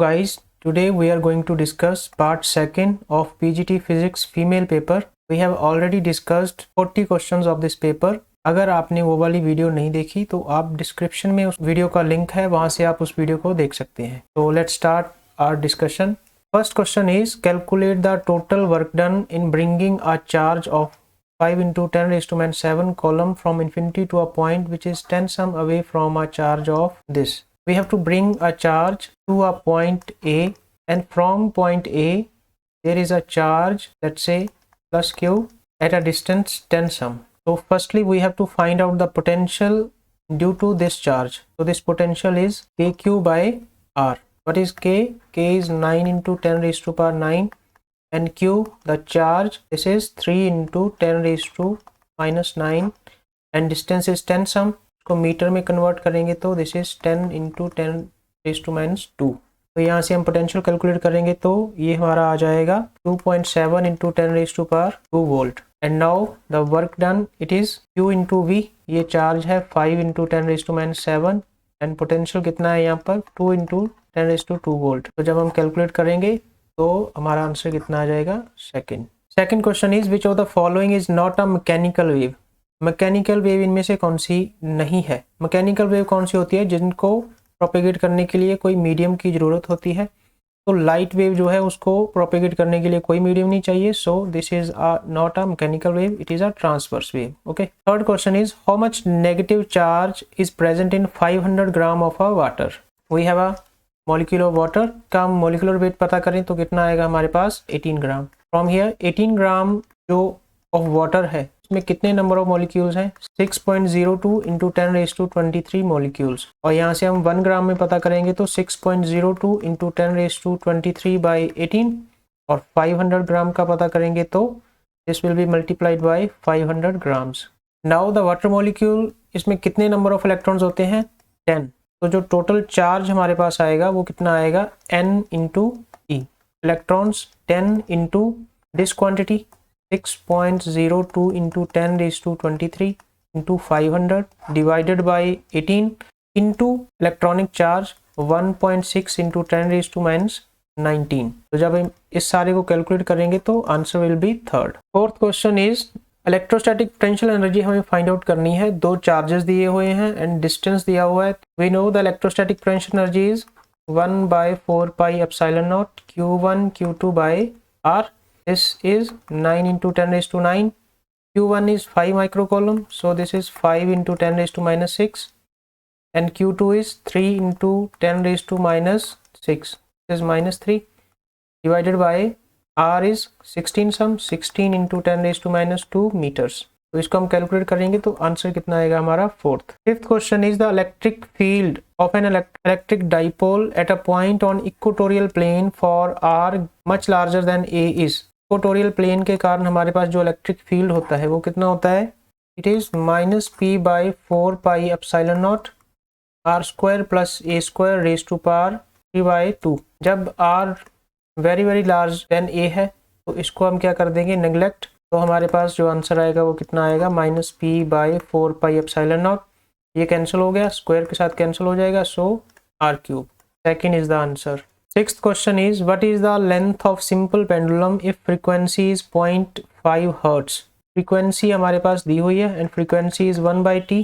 guys, today we are going to discuss part 2nd of PGT Physics female paper. We have already discussed 40 questions of this paper. अगर आपने वो वाली video नहीं देखी तो आप डिस्क्रिप्शन में उस वीडियो का लिंक है, वहां से आप उस वीडियो को देख सकते हैं. तो let's start our discussion. First question is calculate the total work done in bringing a charge of 5 into 10 raised to minus 7 column from infinity to a point which is 10 sum away from a charge of this. We have to bring a charge to a point A, and from point A there is a charge, let's say plus Q, at a distance 10 sum. So firstly we have to find out the potential due to this charge. So this potential is KQ by R. What is K? K is 9 into 10 raised to power 9, and Q, the charge, this is 3 into 10 raised to minus 9, and distance is 10 sum. को metre में convert करेंगे तो this is 10 into 10 raised to minus 2. तो यहाँ से हम potential calculate करेंगे तो ये हमारा आ जाएगा 2.7 into 10 raised to power 2 volt. And now the work done, it is Q into V. ये चार्ज है 5 into 10 raised to minus 7, and potential कितना है यहाँ पर 2 into 10 raised to 2 volt. तो जब हम कैलकुलेट करेंगे तो हमारा आंसर कितना आ जाएगा? Second question is which of the following is not a mechanical wave. Mechanical wave इनमें से कौन सी नहीं है? मैकेनिकल वेव कौन सी होती है? जिनको प्रोपेगेट करने के लिए कोई मीडियम की ज़रूरत होती है. तो लाइट वेव जो है उसको प्रोपेगेट करने के लिए कोई मीडियम नहीं चाहिए. So this is not a mechanical wave, it is a transverse wave. Okay. Third question is how much negative charge is present in 500 gram of a water. We have a molecule of water का molecular weight पता करें तो कितना आएगा हमारे पास? 18 ग्राम. From here 18 ग्राम जो of water है इसमें कितने नंबर ऑफ मॉलिक्यूल्स हैं? 6.02 into 10 raised to 23 मॉलिक्यूल्स. और यहाँ से हम 1 ग्राम में पता करेंगे तो 6.02 into 10 raised to 23 by 18, और 500 ग्राम का पता करेंगे तो this will be multiplied by 500 grams. Now the water molecule, इसमें कितने नंबर ऑफ इलेक्ट्रॉन्स होते हैं? 10. तो जो टोटल चार्ज हमारे पास आएगा वो कितना आएगा? N into E. Electrons 10 into this quantity 6.02 into 10 raised to 23 into 500 divided by 18 into electronic charge 1.6 into 10 raised to minus 19. तो जब हम इस सारे को कैलकुलेट करेंगे तो answer will B third. Fourth question is electrostatic potential energy हमें find out करनी है. दो चार्जेस दिए हुए हैं एंड डिस्टेंस दिया हुआ है. We know the electrostatic potential energy is 1/4 pi epsilon naught Q1 Q2 by R. This is 9 into 10 raised to 9. Q1 is 5 microcoulomb, so this is 5 into 10 raised to minus 6, and Q2 is 3 into 10 raised to minus 6. This is minus 3 divided by R is 16 sum, 16 into 10 raised to minus 2 meters. तो इसको हम calculate करेंगे तो answer कितना आएगा हमारा? Fourth. Fifth question is the electric field of an electric dipole at a point on equatorial plane for r much larger than a is. Equatorial plane के कारण हमारे पास जो इलेक्ट्रिक फील्ड होता है वो कितना होता है? It is -p/4 pi epsilon naught r square plus a square raised to power 3/2. जब r very very large than a है तो इसको हम क्या कर देंगे? नेग्लेक्ट. तो हमारे पास जो आंसर आएगा वो कितना आएगा? -p/4 pi epsilon naught. ये कैंसिल हो गया, स्क्वायर के साथ कैंसिल हो जाएगा, so r3. Second is the answer. Sixth question is what is the length of simple pendulum if frequency is 0.5 hertz. Frequency हमारे पास दी हुई है and frequency is 1/t.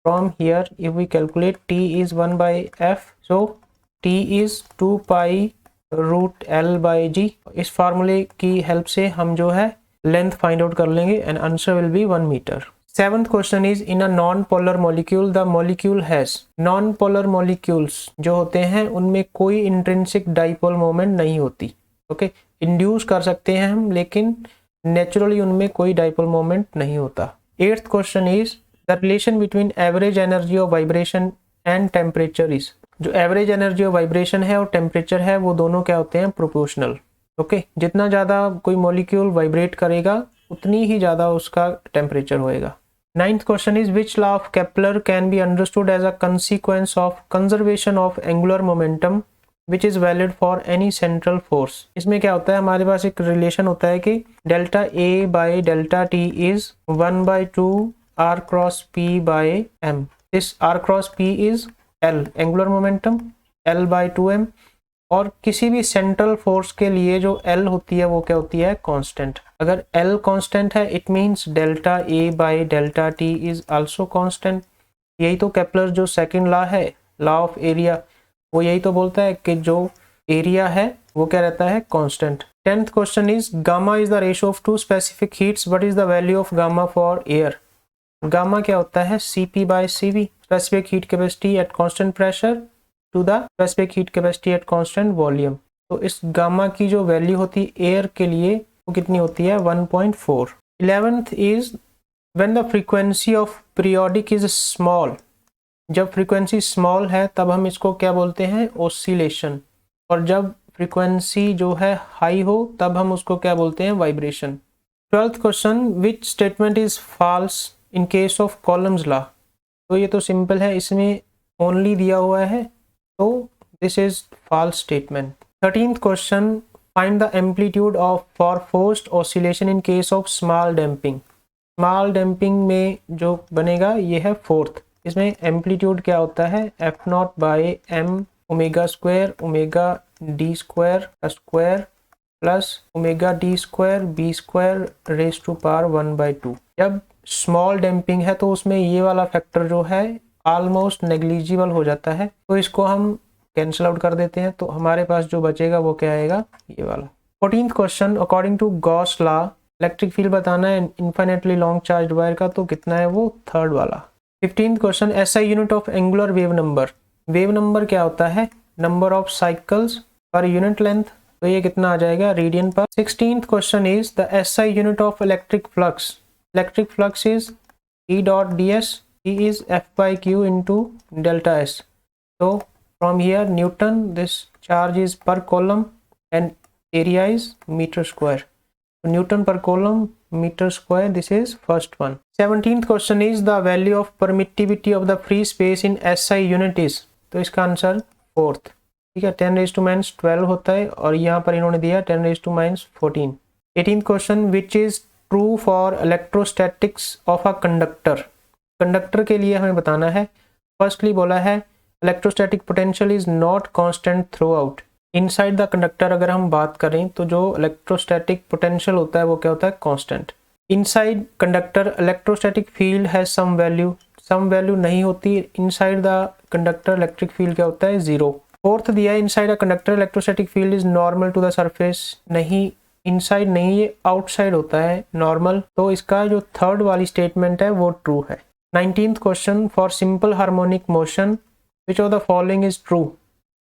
From here if we calculate t is 1/f, so t is 2 pi root L/g. इस फार्मूले की help से हम जो है लेंथ फाइंड आउट कर लेंगे and answer will be 1 metre. Seventh question is in a non polar molecule the molecule has. Non polar molecules जो होते हैं उनमें कोई इंट्रिंसिक डाइपोल मोमेंट नहीं होती. ओके. इंड्यूस कर सकते हैं हम लेकिन नेचुरली उनमें कोई डाइपोल मोमेंट नहीं होता. Eighth question is the relation between average energy of vibration and temperature is. जो एवरेज एनर्जी ऑफ वाइब्रेशन है और टेम्परेचर है वो दोनों क्या होते हैं? प्रोपोर्शनल. ओके. जितना ज़्यादा कोई मॉलिक्यूल वाइब्रेट करेगा उतनी ही ज़्यादा उसका टेम्परेचर होएगा. Ninth question is which law of Kepler can be understood as a consequence of conservation of angular momentum which is valid for any central force. इसमें क्या होता है? हमारे पास एक रिलेशन होता है कि delta A by delta T is 1/2 r cross p by m. This r cross p is L angular momentum, L/2m, और किसी भी सेंट्रल फोर्स के लिए जो L होती है वो क्या होती है, कांस्टेंट। अगर L कांस्टेंट है it means delta A by delta T is also constant. यही तो केपलर जो सेकंड लॉ है, लॉ ऑफ एरिया, वो यही तो बोलता है कि जो एरिया है वो क्या रहता है, constant. 10th question is gamma is the ratio of two specific heats, what is the value of gamma for air. Gamma क्या होता है, Cp by Cv, specific heat capacity at constant pressure to the specific heat capacity at constant volume. तो इस gamma की जो value होती है air के लिए वो कितनी होती है, 1.4। 11th is when the frequency of periodic is small. जब फ्रीक्वेंसी स्मॉल है तब हम इसको क्या बोलते हैं, ऑसिलेशन, और जब फ्रीक्वेंसी जो है हाई हो तब हम उसको क्या बोलते हैं, vibration. 12th question, which statement is falls in case of columns law. तो ये तो सिंपल है, इसमें ओनली दिया हुआ है तो this is false statement. 13th question, find the amplitude of for forced oscillation in case of small damping. Small damping में जो बनेगा ये है फोर्थ। इसमें एम्पलीट्यूड क्या होता है, F naught by m omega square omega d square plus omega d square b square raise to power 1/2। जब स्मॉल डैम्पिंग है तो उसमें ये वाला फैक्टर जो है ऑलमोस्ट नेग्लिजिबल हो जाता है, तो इसको हम कैंसिल आउट कर देते हैं, तो हमारे पास जो बचेगा वो क्या आएगा, ये वाला। 14th question, according to Gauss law electric field बताना है इनफाइनेटली लॉन्ग चार्ज वायर का, तो कितना है वो, थर्ड वाला। 15th question, SI unit of angular wave number. Wave number क्या होता है, number of cycles per unit length, तो ये कितना आ जाएगा, रेडियन पर। 16th question is the SI unit of electric flux. Electric flux is E dot ds, E is F by Q into delta S. So from here Newton, this charge is per coulomb and area is meter square. So Newton per coulomb meter square, this is first one. 17th question is the value of permittivity of the free space in SI unit is. तो इसका answer fourth, ठीक है, 10⁻12 होता है और यहाँ पर इन्होंने दिया 10⁻14। 18th question, which is true for electrostatics of a conductor. Conductor के लिए हमें बताना है, फर्स्टली बोला है electrostatic potential is not constant through out. Inside the conductor अगर हम बात करें तो जो इलेक्ट्रोस्टैटिक पोटेंशियल होता है वो क्या होता है, constant. Inside conductor electrostatic field है सम वैल्यू नहीं होती। Inside the conductor electric field क्या होता है, 0। फोर्थ दिया, inside a conductor electrostatic field is normal to the surface. नहीं, इनसाइड नहीं, ये आउटसाइड होता है नॉर्मल, तो इसका जो थर्ड वाली स्टेटमेंट है वो ट्रू है। 19th question, for simple harmonic motion which of the following is true.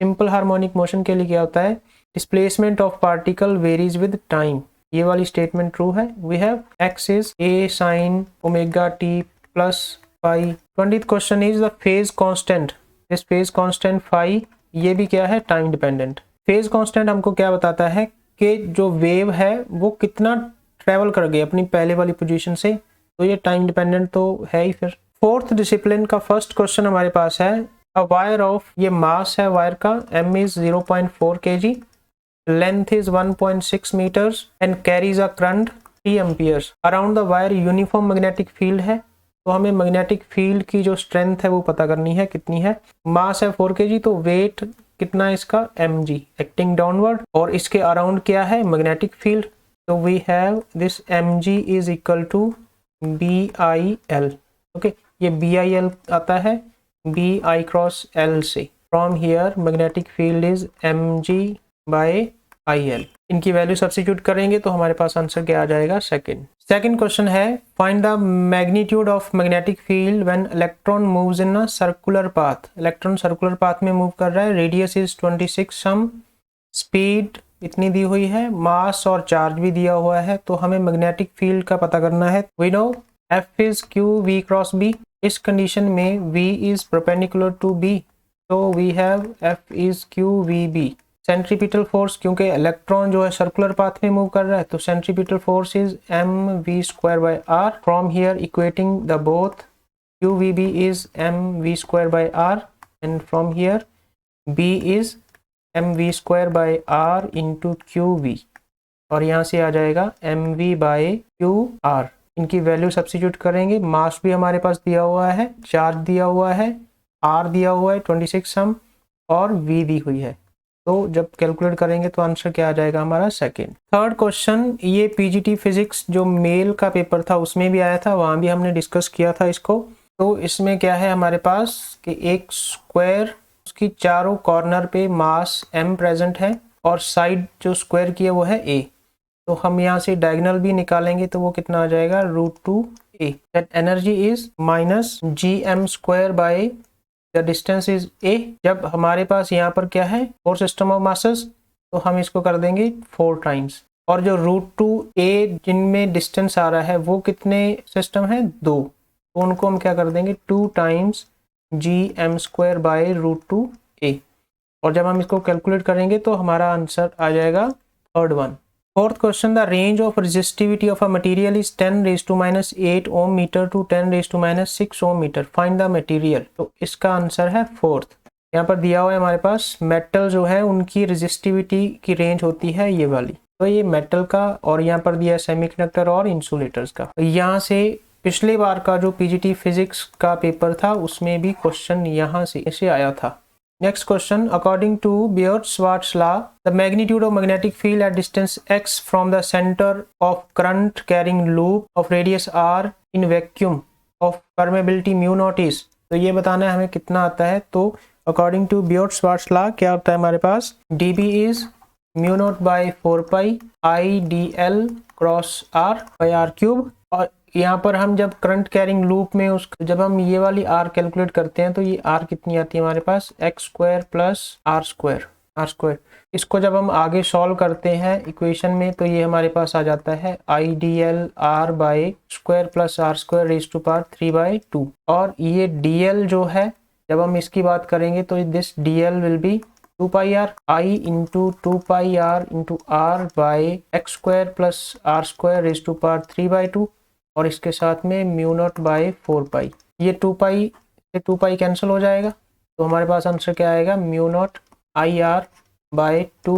Simple harmonic motion के लिए क्या होता है, displacement of particle varies with time, ये वाली स्टेटमेंट ट्रू है। We have x is a sin omega t plus phi. 20th question is the phase constant, this phase constant phi, ये भी क्या है, टाइम डिपेंडेंट। फेज कांस्टेंट हमको क्या बताता है कि जो वेव है वो कितना ट्रेवल कर गई अपनी पहले वाली पोजीशन से, तो ये टाइम डिपेंडेंट तो है ही। फिर फोर्थ डिसिप्लिन का फर्स्ट क्वेश्चन हमारे पास है, अ वायर ऑफ, ये मास है वायर का, m is 0.4 kg, length is 1.6 metres and carries a current 3 amperes. Around the wire uniform magnetic field है, तो हमें मैग्नेटिक फील्ड की जो स्ट्रेंथ है वो पता करनी है, कितनी है। मास है 4 kg, तो वेट कितना है इसका, mg, एक्टिंग डाउनवर्ड, और इसके अराउंड क्या है, मैग्नेटिक फील्ड, तो we have this mg is equal to BIL। Okay, ये BIL आता है BI क्रॉस L से। From here magnetic field is mg by IL। इनकी वैल्यू सब्स्टिट्यूट करेंगे तो हमारे पास आंसर क्या आ जाएगा, सेकंड क्वेश्चन है, find the magnitude of magnetic field when electron moves in a circular path. Electron circular path में मूव कर रहा है, रेडियस इज 26 सम, स्पीड इतनी दी हुई है, मास और चार्ज भी दिया हुआ है, तो हमें मैग्नेटिक फील्ड का पता करना है। We know F is Q V cross B। इस कंडीशन में V is perpendicular to B, तो we have F is Q V B। Centripetal force, क्योंकि इलेक्ट्रॉन जो है सर्कुलर पाथ में मूव कर रहा है, तो centripetal force is mv²/r। From here equating the both, QVB is mv²/r and from here B is mv²/r into QV, और यहाँ से आ जाएगा mv/QR। इनकी वैल्यू सब्स्टिट्यूट करेंगे, मास भी हमारे पास दिया हुआ है, चार्ज दिया हुआ है, R दिया हुआ है 26 सम, और V दी हुई है। तो जब कैलकुलेट करेंगे तो आंसर क्या आ जाएगा हमारा सेकंड। थर्ड क्वेश्चन, ये पीजीटी फिजिक्स जो मेल का पेपर था उसमें भी आया था, वहाँ भी हमने डिस्कस किया था इसको। तो इसमें क्या है हमारे पास कि एक स्क्वायर, उसकी चारों कॉर्नर पे मास m प्रेजेंट है और साइड जो स्क्वायर की है वो है a। तो हम यहाँ से डायगोनल भी निकालेंगे तो वो कितना आ जाएगा √2a। That energy is -gm² by the distance is a। जब हमारे पास यहाँ पर क्या है 4 सिस्टम ऑफ मासेस, तो हम इसको कर देंगे 4 टाइम्स। और जो √2a जिनमें डिस्टेंस आ रहा है वो कितने सिस्टम है 2, तो उनको हम क्या कर देंगे 2 टाइम्स gm² बाय √2a। और जब हम इसको कैलकुलेट करेंगे तो हमारा आंसर आ जाएगा third one. Fourth question, the range of resistivity of a material is 10⁻⁸ ohm metre to 10⁻⁶ ohm metre, find the material. तो इसका आंसर है फोर्थ। यहाँ पर दिया हुआ है हमारे पास मेटल जो है उनकी रेजिस्टिविटी की रेंज होती है ये वाली, तो ये मेटल का, और यहाँ पर दिया है सेमीकंडक्टर और इंसुलेटर्स का। यहाँ से पिछले बार का जो पीजीटी फिजिक्स का पेपर था उसमें भी क्वेश्चन यहाँ से ऐसे आया था। Next question, according to Biot-Schwarz law, the magnitude of magnetic field at distance x from the center of current carrying loop of radius r in vacuum of permeability mu naught is। तो ये बताना है हमें कितना आता है। तो according to Biot-Schwarz law क्या होता है हमारे पास, dB is mu naught by 4 pi I dl cross r by r cube. और यहाँ पर हम जब करंट कैरिंग लूप में जब हम ये वाली r कैलकुलेट करते हैं तो ये r कितनी आती है हमारे पास x² प्लस r²। इसको जब हम आगे सॉल्व करते हैं इक्वेशन में तो ये हमारे पास आ जाता है I dl r by square plus r² raise to power 3/2। और ये dl जो है जब हम इसकी बात करेंगे तो this dl will be 2 pi r I into 2 pi r into r by x² plus r² raise to power 3/2 और इसके साथ में म्यू नॉट बाय 4 पाई। ये 2 पाई से 2 पाई कैंसिल हो जाएगा, तो हमारे पास आंसर क्या आएगा mu naught I r by 2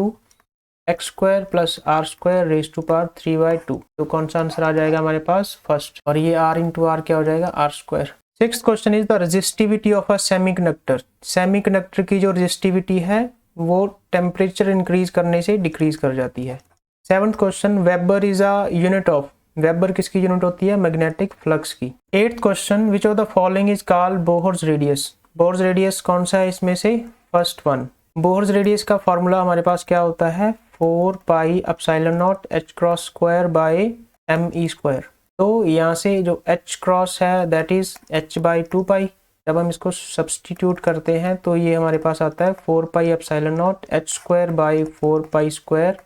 x² plus r² raise to power 3/2। तो कौन सा आंसर आ जाएगा हमारे पास फर्स्ट, और ये r इंटू r क्या हो जाएगा r²। Sixth question is the resistivity of a semiconductor. Semiconductor की जो रेजिस्टिविटी है वो टेम्परेचर इंक्रीज करने से डिक्रीज कर जाती है। Seventh question, weber is a unit of, weber किसकी यूनिट होती है मैग्नेटिक फ्लक्स की। Eighth question, which of the following is called Bohr's radius. Bohr's radius कौन सा है इसमें से, फर्स्ट वन। बोहर्स रेडियस का फॉर्मूला हमारे पास क्या होता है 4 pi epsilon not h cross square by me²। तो यहाँ से जो h क्रॉस है दैट इज h/2 पाई। जब हम इसको सब्सटीट्यूट करते हैं तो ये हमारे पास आता है 4 pi epsilon naught h² by 4 pi square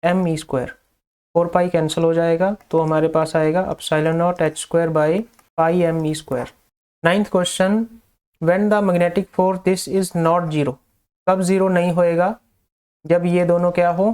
me²। 4 pi cancel हो जाएगा तो हमारे पास आएगा epsilon naught h² by pi me²। Ninth question, when the magnetic force this is not zero. कब जीरो नहीं होएगा, जब ये दोनों क्या हो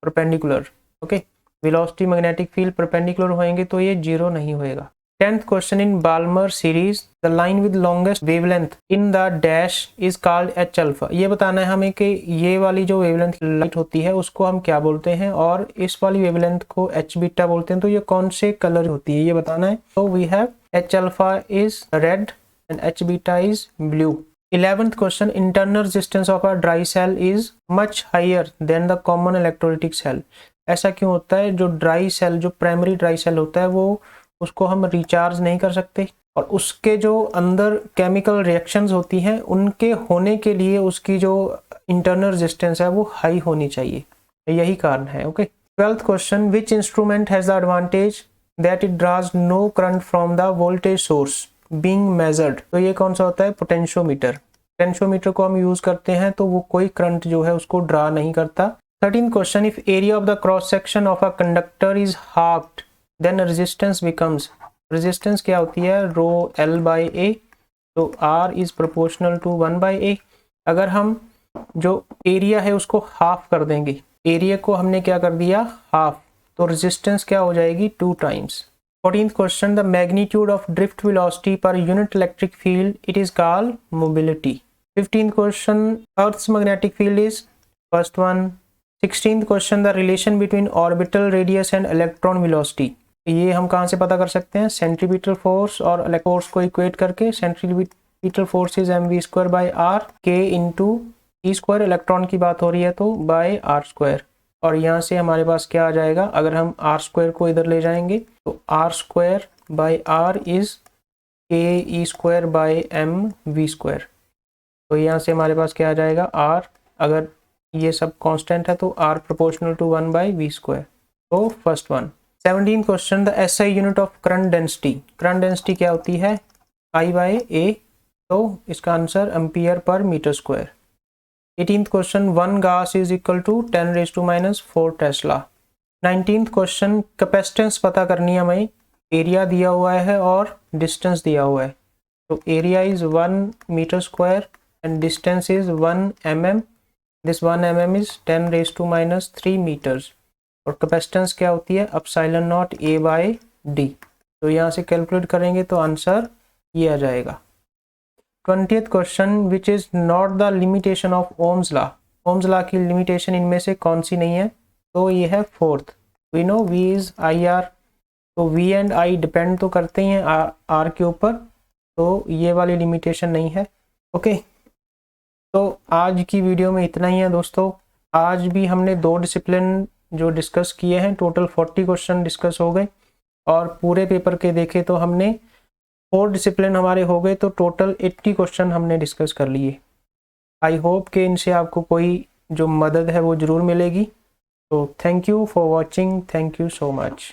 perpendicular. Okay, velocity magnetic field perpendicular होंगे तो ये जीरो नहीं होएगा। 10th question, in Balmer series the line with longest wavelength in the dash is called H alpha. ये बताना है हमें कि ये वाली जो वेवलेंथ लाइट होती है उसको हम क्या बोलते हैं, और इस वाली वेवलेंथ को एच बीटा बोलते हैं। तो ये कौन से कलर होती है ये बताना है। तो we have H alpha is red and H beta is blue. 11th question, internal resistance of a dry cell is much higher than the common electrolytic cell. ऐसा क्यों होता है, जो ड्राई सेल, जो प्राइमरी ड्राई सेल होता है वो उसको हम रिचार्ज नहीं कर सकते, और उसके जो अंदर केमिकल रिएक्शंस होती हैं उनके होने के लिए उसकी जो इंटरनल रेजिस्टेंस है वो हाई होनी चाहिए, यही कारण है। Okay. 12th question, which instrument has the advantage that it draws no current from the voltage source being measured. तो ये कौन सा होता है, पोटेंशियोमीटर। पोटेंशियोमीटर को हम यूज करते हैं तो वो कोई करंट जो है उसको ड्रा नहीं करता। 13th question, if area of the cross section of a conductor is halved then resistance becomes. Resistance क्या होती है रो L बाई ए, तो R is proportional to 1/a। अगर हम जो एरिया है उसको हाफ कर देंगे, एरिया को हमने क्या कर दिया हाफ, तो रेजिस्टेंस क्या हो जाएगी 2 times. 14th question, the magnitude of drift velocity per unit electric field it is called mobility. 15th question, earth's magnetic field is first one. 16th question, the relation between orbital radius and electron velocity. ये हम कहाँ से पता कर सकते हैं, centripetal force और force को इक्वेट करके। Centripetal force is mv² by r k into E square electron की बात हो रही है तो बाय आर स्क्वायर, और यहाँ से हमारे पास क्या आ जाएगा, अगर हम आर स्क्वायर को इधर ले जाएंगे तो R square by R is K E square by M V square. तो यहाँ से हमारे पास क्या आ जाएगा, आर, अगर ये सब कांस्टेंट है तो R proportional to 1 by V square. तो first one. 17 question, the SI unit of current density. Current density क्या होती है, आई बाय ए, तो इसका answer ampere per metre square. 18th question, 1 gauss is equal to 10⁻⁴ tesla. 19th question, capacitance पता करनी है हमें, एरिया दिया हुआ है और डिस्टेंस दिया हुआ है। तो area is 1 metre square and distance is 1 mm, this 1 mm is 10⁻³ metres, और कैपेसिटेंस क्या होती है, epsilon naught A by D. तो यहाँ से कैलकुलेट करेंगे तो आंसर ये आ जाएगा। 20th question, which is not the limitation of Ohm's law. Ohm's law की लिमिटेशन इनमें से कौन सी नहीं है, तो ये है fourth. We know V is I R, तो वी एंड आई डिपेंड तो करते ही हैं आर के ऊपर, तो ये वाली लिमिटेशन नहीं है। ओके, तो आज की वीडियो में इतना ही है दोस्तों। आज भी हमने 2 डिसिप्लिन जो डिस्कस किए हैं, टोटल 40 क्वेश्चन डिस्कस हो गए, और पूरे पेपर के देखे तो हमने 4 डिसिप्लिन हमारे हो गए, तो टोटल 80 क्वेश्चन हमने डिस्कस कर लिए। आई होप कि इनसे आपको कोई जो मदद है वो ज़रूर मिलेगी। तो thank you for watching, thank you so much.